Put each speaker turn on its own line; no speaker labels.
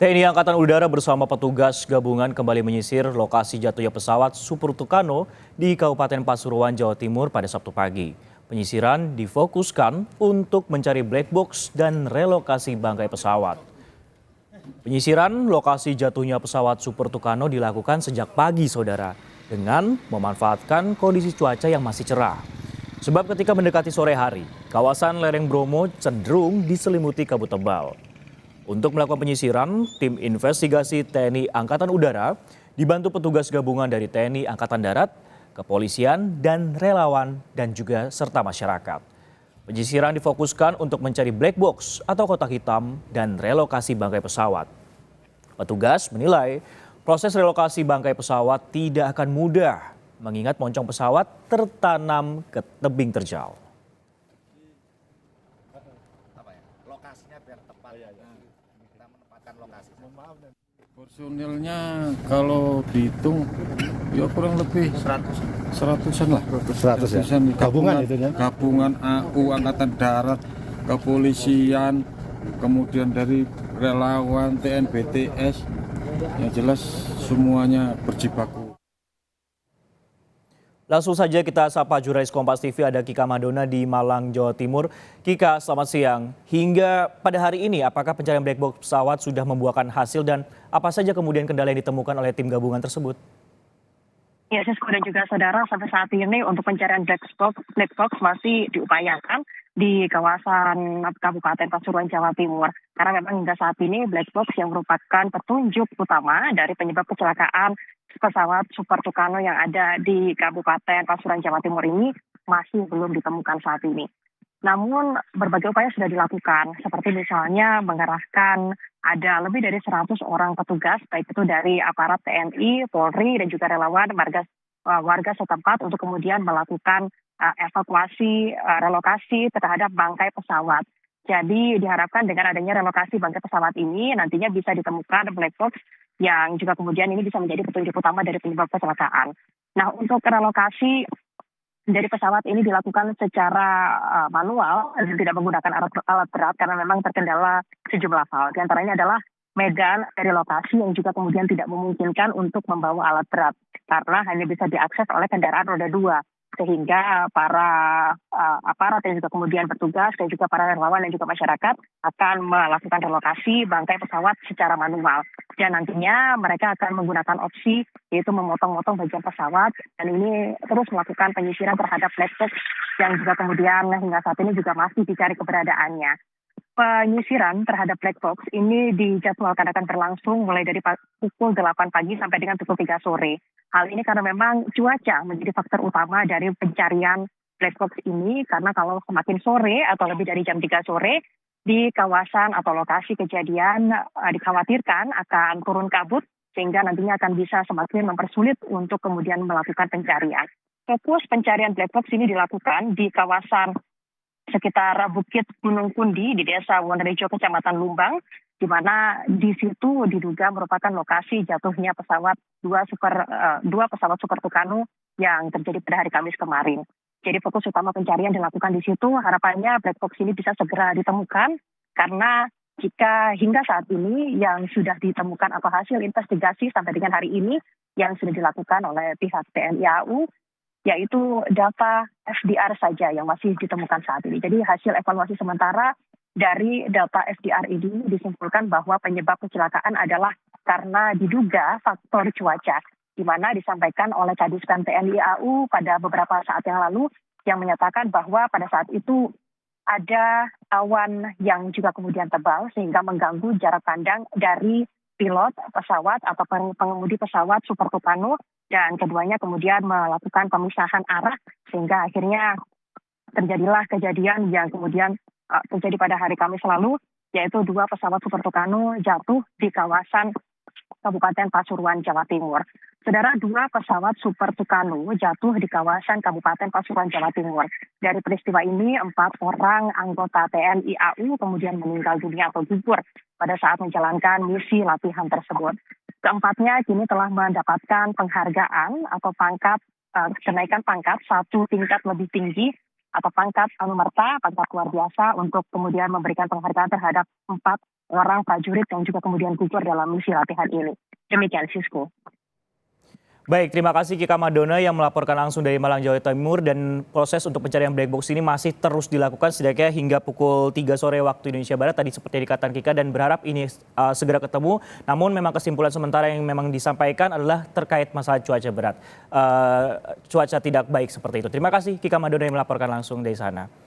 TNI Angkatan Udara bersama petugas gabungan kembali menyisir lokasi jatuhnya pesawat Super Tucano di Kabupaten Pasuruan, Jawa Timur pada Sabtu pagi. Penyisiran difokuskan untuk mencari black box dan relokasi bangkai pesawat. Penyisiran lokasi jatuhnya pesawat Super Tucano dilakukan sejak pagi, saudara, dengan memanfaatkan kondisi cuaca yang masih cerah. Sebab ketika mendekati sore hari, kawasan lereng Bromo cenderung diselimuti kabut tebal. Untuk melakukan penyisiran, tim investigasi TNI Angkatan Udara dibantu petugas gabungan dari TNI Angkatan Darat, kepolisian, dan relawan, dan juga serta masyarakat. Penyisiran difokuskan untuk mencari black box atau kotak hitam dan relokasi bangkai pesawat. Petugas menilai proses relokasi bangkai pesawat tidak akan mudah, mengingat moncong pesawat tertanam ke tebing terjal.
Lokasinya biar tepat. Kita menempatkan lokasi.
Personilnya kalau dihitung ya kurang lebih seratusan lah.
100 ya? Gabungan itu ya?
Gabungan AU Angkatan Darat, kepolisian, kemudian dari relawan TNBTS, yang jelas semuanya berjibaku.
Langsung saja kita sapa jurnalis Kompas TV, ada Kika Madona di Malang, Jawa Timur. Kika, selamat siang. Hingga pada hari ini, apakah pencarian black box pesawat sudah membuahkan hasil dan apa saja kemudian kendala yang ditemukan oleh tim gabungan tersebut?
Ya, Sisko dan juga saudara, sampai saat ini untuk pencarian black box masih diupayakan di kawasan Kabupaten Pasuruan, Jawa Timur. Karena memang hingga saat ini black box yang merupakan petunjuk utama dari penyebab kecelakaan pesawat Super Tucano yang ada di Kabupaten Pasuruan, Jawa Timur ini masih belum ditemukan saat ini. Namun berbagai upaya sudah dilakukan, seperti misalnya mengerahkan ada lebih dari 100 orang petugas, baik itu dari aparat TNI, Polri, dan juga relawan warga setempat untuk kemudian melakukan evakuasi, relokasi terhadap bangkai pesawat. Jadi diharapkan dengan adanya relokasi bangkai pesawat ini nantinya bisa ditemukan black box yang juga kemudian ini bisa menjadi petunjuk utama dari penyebab kecelakaan. Nah, untuk relokasi dari pesawat ini dilakukan secara manual dan tidak menggunakan alat berat karena memang terkendala sejumlah hal. Di antaranya adalah medan dari lokasi yang juga kemudian tidak memungkinkan untuk membawa alat berat karena hanya bisa diakses oleh kendaraan roda 2. Sehingga para aparat yang juga kemudian bertugas dan juga para relawan dan juga masyarakat akan melakukan relokasi bangkai pesawat secara manual. Dan nantinya mereka akan menggunakan opsi yaitu memotong-motong bagian pesawat dan ini terus melakukan penyisiran terhadap black box yang juga kemudian hingga saat ini juga masih dicari keberadaannya. Penyisiran terhadap black box ini dijadwalkan akan berlangsung mulai dari pukul 8 pagi sampai dengan pukul 3 sore. Hal ini karena memang cuaca menjadi faktor utama dari pencarian black box ini karena kalau semakin sore atau lebih dari jam 3 sore di kawasan atau lokasi kejadian dikhawatirkan akan turun kabut sehingga nantinya akan bisa semakin mempersulit untuk kemudian melakukan pencarian. Fokus pencarian black box ini dilakukan di kawasan sekitar Bukit Gunung Pundi di Desa Wonorejo, Kecamatan Lumbang, di mana di situ diduga merupakan lokasi jatuhnya dua pesawat Super Tucano yang terjadi pada hari Kamis kemarin. Jadi fokus utama pencarian dilakukan di situ. Harapannya black box ini bisa segera ditemukan karena jika hingga saat ini yang sudah ditemukan atau hasil investigasi sampai dengan hari ini yang sudah dilakukan oleh pihak TNI AU yaitu data FDR saja yang masih ditemukan saat ini. Jadi hasil evaluasi sementara dari data FDR ini disimpulkan bahwa penyebab kecelakaan adalah karena diduga faktor cuaca, di mana disampaikan oleh Kadispen TNI AU pada beberapa saat yang lalu yang menyatakan bahwa pada saat itu ada awan yang juga kemudian tebal sehingga mengganggu jarak pandang dari pilot pesawat atau pengemudi pesawat Super Tucano dan keduanya kemudian melakukan pemisahan arah sehingga akhirnya terjadilah kejadian yang kemudian terjadi pada hari Kamis lalu yaitu 2 pesawat Super Tucano jatuh di kawasan Kabupaten Pasuruan, Jawa Timur. Saudara, 2 pesawat Super Tucano jatuh di kawasan Kabupaten Pasuruan, Jawa Timur. Dari peristiwa ini 4 orang anggota TNI AU kemudian meninggal dunia atau gugur pada saat menjalankan misi latihan tersebut. Keempatnya kini telah mendapatkan penghargaan atau kenaikan pangkat 1 tingkat lebih tinggi atau pangkat anumerta, pangkat luar biasa untuk kemudian memberikan penghargaan terhadap 4 orang prajurit yang juga kemudian gugur dalam misi latihan ini. Demikian, Sisko.
Baik, terima kasih Kika Madona yang melaporkan langsung dari Malang, Jawa Timur, dan proses untuk pencarian black box ini masih terus dilakukan setidaknya hingga pukul 3 sore waktu Indonesia Barat tadi seperti dikatakan Kika, dan berharap ini segera ketemu. Namun memang kesimpulan sementara yang memang disampaikan adalah terkait masalah cuaca berat. Cuaca tidak baik seperti itu. Terima kasih Kika Madona yang melaporkan langsung dari sana.